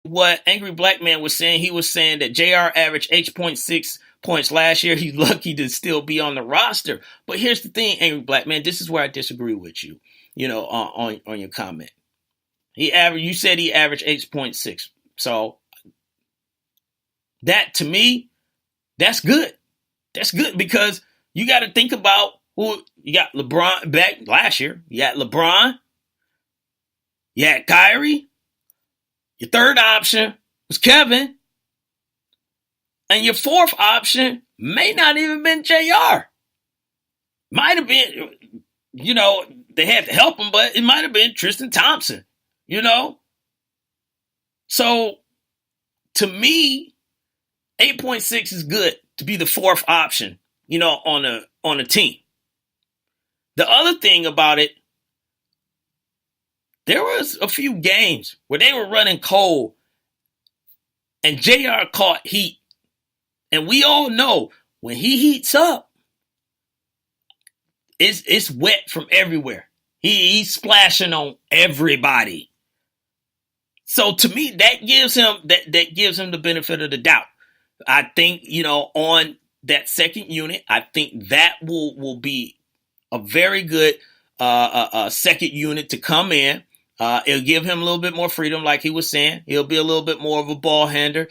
what Angry Black Man was saying. He was saying that JR averaged 8.6 points last year. He's lucky to still be on the roster. But here's the thing, Angry Black Man, this is where I disagree with you, on your comment. You said he averaged 8.6. So that, to me, that's good. That's good because you got to think about who you got. LeBron back last year. You got LeBron. You had Kyrie. Your third option was Kevin. And your fourth option may not even been JR. Might have been, they had to help him, but it might have been Tristan Thompson, So, to me, 8.6 is good to be the fourth option, on a team. The other thing about it, there was a few games where they were running cold and JR caught heat. And we all know when he heats up, it's wet from everywhere. He's splashing on everybody. So to me, that gives him the benefit of the doubt. I think, on that second unit, I think that will be a very good second unit to come in. It'll give him a little bit more freedom, like he was saying. He'll be a little bit more of a ball handler.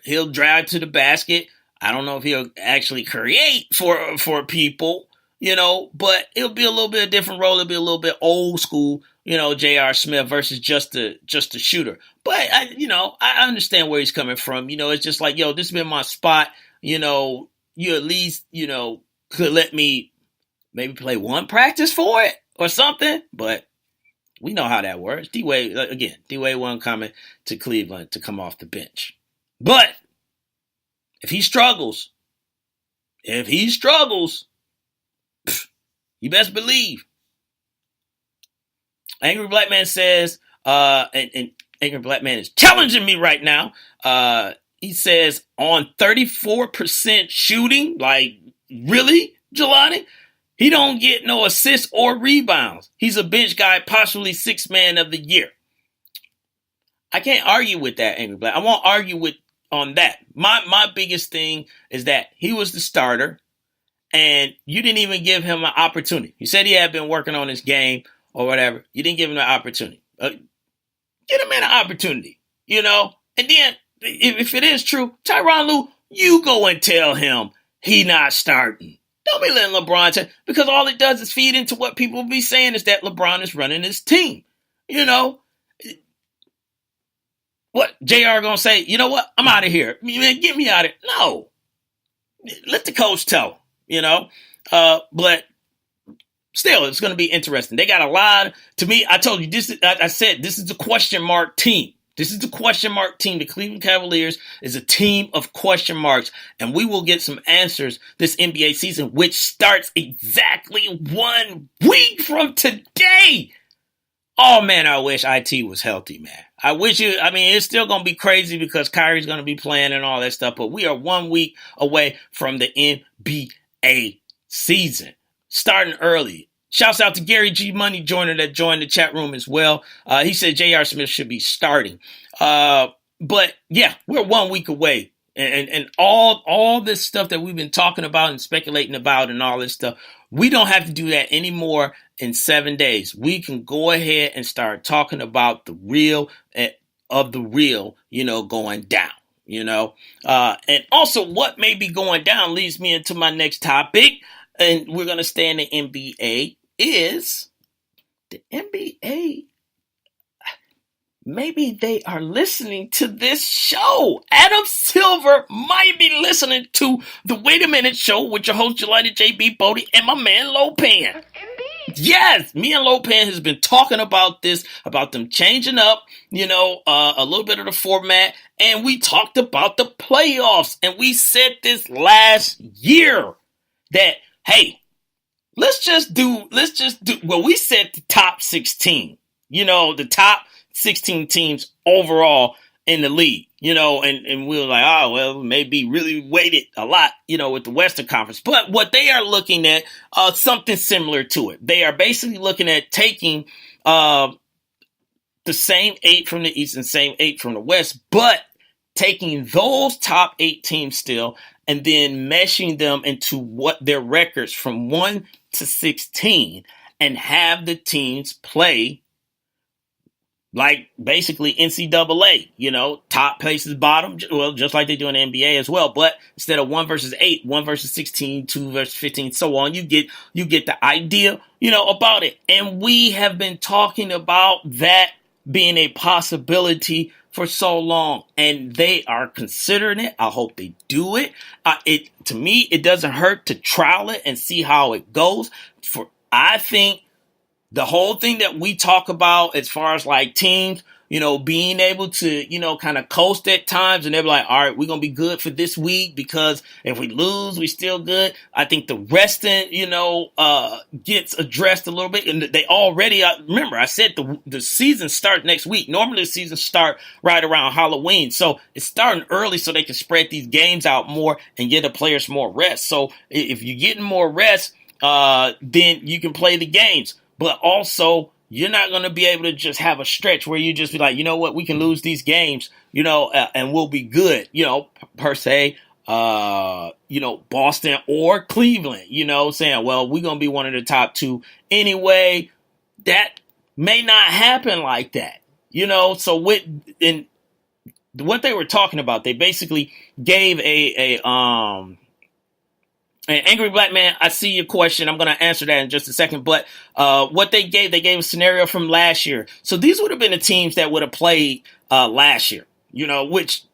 He'll drive to the basket. I don't know if he'll actually create for people, but it'll be a little bit of a different role. It'll be a little bit old school, J.R. Smith versus just a shooter. But I understand where he's coming from. It's just like, this has been my spot. You at least, could let me maybe play one practice for it or something. But we know how that works. D-Wade wasn't coming to Cleveland to come off the bench. But if he struggles, you best believe. Angry Black Man says, and Angry Black Man is challenging me right now. He says, on 34% shooting, like, really, Jelani? He don't get no assists or rebounds. He's a bench guy, possibly sixth man of the year. I can't argue with that, Angry Black. I won't argue on that. My biggest thing is that he was the starter, and you didn't even give him an opportunity. You said he had been working on his game or whatever. You didn't give him an opportunity. Get him an opportunity, And then, if it is true, Tyronn Lue, you go and tell him he not starting. Don't be letting LeBron tell, because all it does is feed into what people will be saying is that LeBron is running his team. What JR gonna say? You know what? I'm out of here. Man, get me out of here. No. Let the coach tell, but still, it's going to be interesting. They got a lot. To me, I told you this. I said this is the question mark team. This is the question mark team. The Cleveland Cavaliers is a team of question marks, and we will get some answers this NBA season, which starts exactly 1 week from today. Oh, man, I wish IT was healthy, man. It's still going to be crazy because Kyrie's going to be playing and all that stuff, but we are 1 week away from the NBA season, starting early. Shouts out to Gary G. Money Joyner that joined the chat room as well. He said J.R. Smith should be starting. But yeah, we're 1 week away. And all this stuff that we've been talking about and speculating about and all this stuff, we don't have to do that anymore in 7 days. We can go ahead and start talking about the real of the real, going down, and also what may be going down leads me into my next topic. And we're going to stay in the NBA, is the NBA, maybe they are listening to this show. Adam Silver might be listening to the Wait a Minute show with your host, Jelani J.B. Bodie, and my man, Lopan. Yes, me and Lopan has been talking about this, about them changing up, a little bit of the format. And we talked about the playoffs. And we said this last year that, hey, let's just do, well, we said the top 16, the top 16 teams overall in the league, and we were like, oh, well, maybe really weighted a lot, with the Western Conference. But what they are looking at, something similar to it. They are basically looking at taking the the same 8 from the East and same 8 from the West, but taking those top 8 teams still and then meshing them into what their records from 1 to 16 and have the teams play like basically NCAA, top places bottom, well, just like they do in the NBA as well. But instead of 1 versus 8, 1 versus 16, 2 versus 15, so on, you get the idea, about it. And we have been talking about that being a possibility for so long, and they are considering it. I hope they do it. To me, it doesn't hurt to trial it and see how it goes. I think the whole thing that we talk about as far as like teams, being able to, kind of coast at times, and they're like, all right, we're going to be good for this week because if we lose, we still good. I think the resting, gets addressed a little bit. And they already, remember, I said the season starts next week. Normally the season start right around Halloween. So it's starting early so they can spread these games out more and get the players more rest. So if you're getting more rest, then you can play the games. But also, you're not going to be able to just have a stretch where you just be like, you know what, we can lose these games, and we'll be good, per se, Boston or Cleveland, saying, well, we're going to be one of the top 2 anyway. That may not happen like that, so what they were talking about, they basically gave and Angry Black Man, I see your question. I'm going to answer that in just a second. But what they gave a scenario from last year. So these would have been the teams that would have played last year, which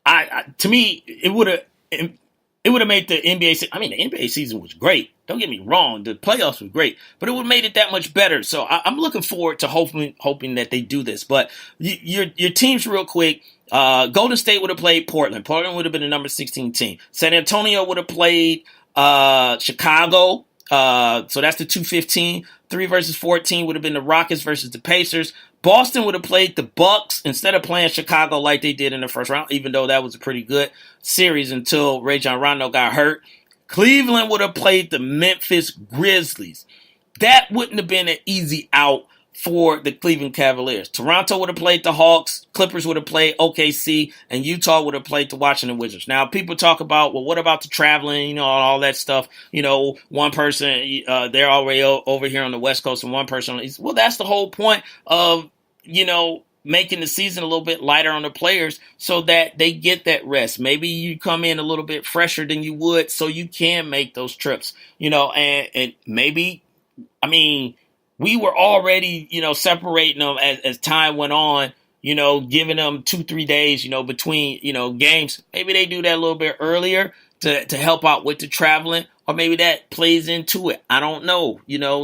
to me, it would have made the NBA. I mean, the NBA season was great. Don't get me wrong. The playoffs was great, but it would have made it that much better. So I'm looking forward to hoping that they do this. But your teams real quick. Golden State would have played Portland. Portland would have been the number 16 team. San Antonio would have played Chicago. So that's the 2-15. 3 versus 14 would have been the Rockets versus the Pacers. Boston would have played the Bucks instead of playing Chicago like they did in the first round, even though that was a pretty good series until Rajon Rondo got hurt. Cleveland would have played the Memphis Grizzlies. That wouldn't have been an easy out for the Cleveland Cavaliers. Toronto would have played the Hawks, Clippers would have played OKC, and Utah would have played the Washington Wizards. Now, people talk about, well, what about the traveling, all that stuff? One person, they're already over here on the West Coast, and one person, well, that's the whole point of, making the season a little bit lighter on the players so that they get that rest. Maybe you come in a little bit fresher than you would so you can make those trips, and maybe, we were already, separating them as time went on, giving them 2-3 days, between, games. Maybe they do that a little bit earlier to help out with the traveling, or maybe that plays into it. I don't know.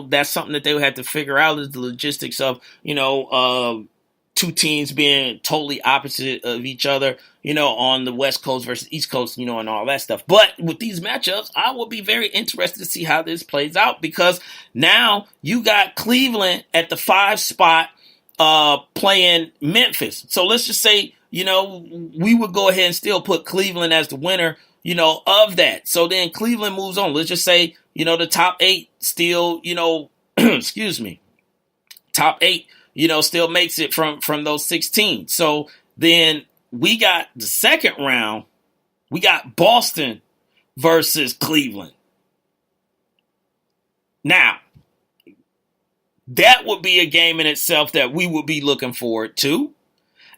That's something that they would have to figure out, is the logistics of, 2 teams being totally opposite of each other, on the West Coast versus East Coast, and all that stuff. But with these matchups, I will be very interested to see how this plays out, because now you got Cleveland at the 5 spot playing Memphis. So let's just say, we would go ahead and still put Cleveland as the winner, of that. So then Cleveland moves on. Let's just say, the top 8 still, excuse me, top 8, still makes it from those 16. So then we got the second round. We got Boston versus Cleveland. Now, that would be a game in itself that we would be looking forward to.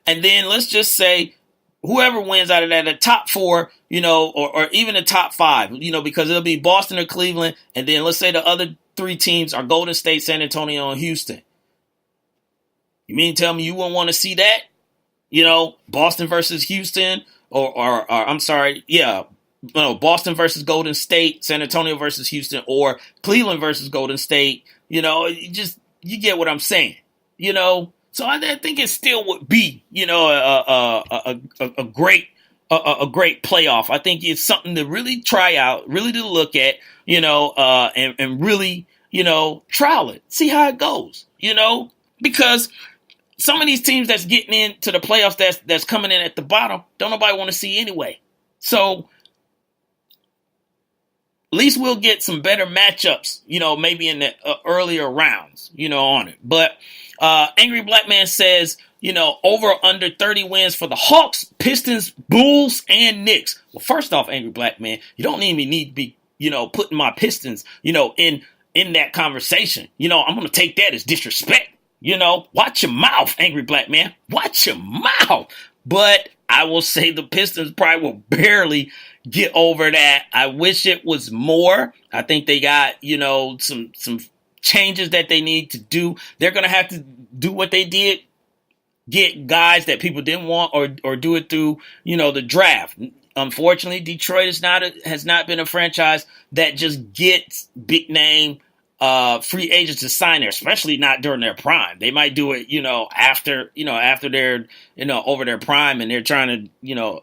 And then let's just say whoever wins out of that, the top 4, or even the top 5, because it'll be Boston or Cleveland. And then let's say the other 3 teams are Golden State, San Antonio, and Houston. You mean tell me you wouldn't want to see that? Boston versus Houston, or I'm sorry, Boston versus Golden State, San Antonio versus Houston, or Cleveland versus Golden State. You get what I'm saying. So I think it still would be, a great playoff. I think it's something to really try out, really to look at, and really, trial it, see how it goes, because some of these teams that's getting into the playoffs that's coming in at the bottom, don't nobody want to see anyway. So least we'll get some better matchups, maybe in the earlier rounds, on it. But Angry Black Man says, over under 30 wins for the Hawks, Pistons, Bulls, and Knicks. Well, first off, Angry Black Man, you don't even need to be, putting my Pistons, in that conversation. I'm going to take that as disrespect. Watch your mouth, Angry Black Man. Watch your mouth. But I will say the Pistons probably will barely get over that. I wish it was more. I think they got, some changes that they need to do. They're going to have to do what they did, get guys that people didn't want, or do it through, the draft. Unfortunately, Detroit has not been a franchise that just gets big name free agents to sign there, especially not during their prime. They might do it, after they're, over their prime and they're trying to,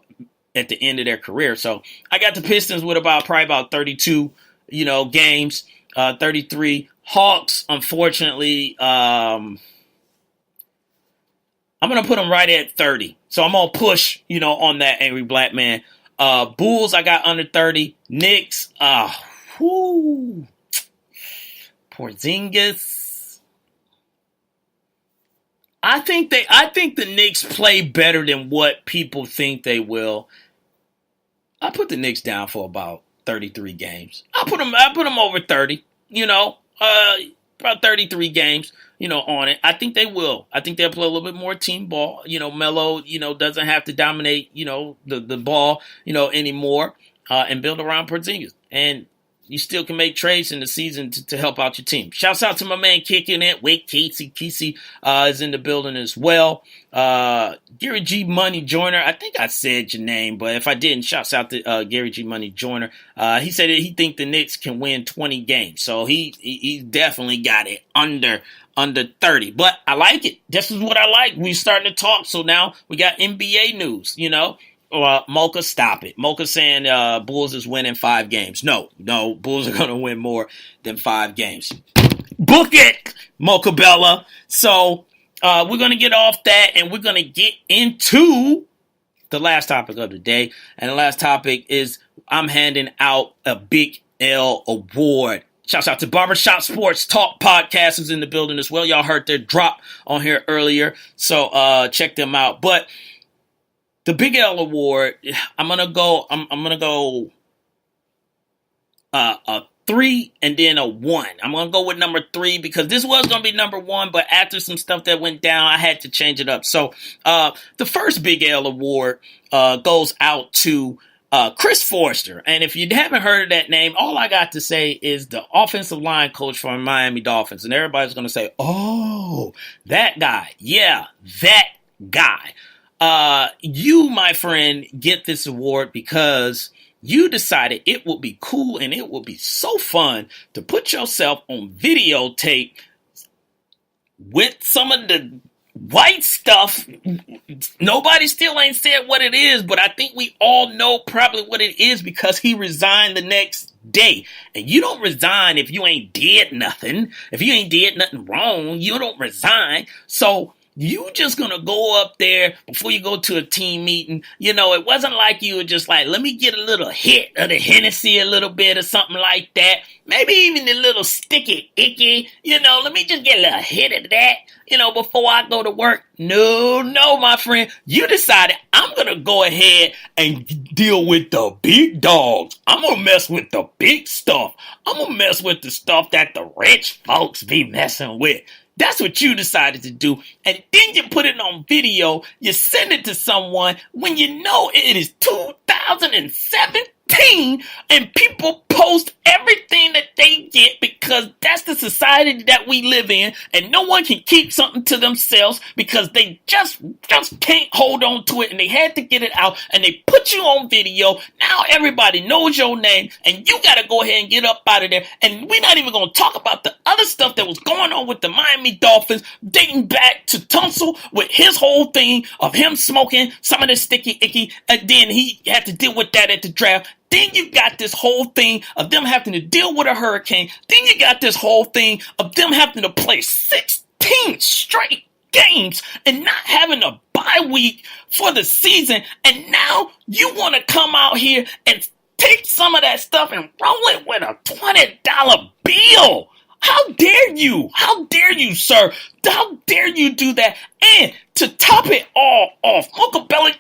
at the end of their career. So I got the Pistons with probably about 32, games, 33. Hawks, unfortunately, I'm going to put them right at 30. So I'm going to push, on that Angry Black Man. Bulls, I got under 30. Knicks, Porzingis. I think the Knicks play better than what people think they will. I put the Knicks down for about 33 games. I put them over 30, about 33 games, on it. I think they will. I think they'll play a little bit more team ball. Melo, doesn't have to dominate, the ball, anymore, and build around Porzingis. And you still can make trades in the season to help out your team. Shouts out to my man Kicking It. Wake Casey. Casey is in the building as well. Gary G. Money Joyner. I think I said your name, but if I didn't, shouts out to Gary G. Money Joyner. He said that he think the Knicks can win 20 games. So he definitely got it under 30. But I like it. This is what I like. We starting to talk. So now we got NBA news, Mocha, stop it. Mocha saying Bulls is winning 5 games. No, Bulls are going to win more than 5 games. Book it, Mocha Bella. So we're going to get off that and we're going to get into the last topic of the day. And the last topic is I'm handing out a Big L award. Shouts out to Barbershop Sports Talk Podcast who's in the building as well. Y'all heard their drop on here earlier. So check them out. But the Big L Award, I'm gonna go a 3 and then a 1. I'm gonna go with number 3 because this was gonna be number 1, but after some stuff that went down, I had to change it up. So the first Big L Award goes out to Chris Forster. And if you haven't heard of that name, all I got to say is the offensive line coach for Miami Dolphins. And everybody's gonna say, oh, that guy. Yeah, that guy. You, my friend, get this award because you decided it would be cool and it would be so fun to put yourself on videotape with some of the white stuff. Nobody still ain't said what it is, but I think we all know probably what it is because he resigned the next day. And you don't resign if you ain't did nothing. If you ain't did nothing wrong, you don't resign. So you just gonna go up there before you go to a team meeting. It wasn't like you were just like, let me get a little hit of the Hennessy a little bit or something like that. Maybe even a little sticky icky. Let me just get a little hit of that, before I go to work. No, my friend. You decided I'm gonna go ahead and deal with the big dogs. I'm gonna mess with the big stuff. I'm gonna mess with the stuff that the rich folks be messing with. That's what you decided to do. And then you put it on video. You send it to someone when you know it is 2017 and people post everything that they get because that's the society that we live in. And no one can keep something to themselves because they just can't hold on to it and they had to get it out and they put you on video. Now everybody knows your name and you got to go ahead and get up out of there. And we're not even going to talk about the other stuff that was going on with the Miami Dolphins dating back to Tunsil with his whole thing of him smoking some of the sticky icky and then he had to deal with that at the draft. Then you got this whole thing of them having to deal with a hurricane. Then you got this whole thing of them having to play 16 straight games and not having a bye week for the season. And now you want to come out here and Take some of that stuff and roll it with a $20 bill. How dare you? How dare you, sir? How dare you do that? And to top it all off, Uncle Belly,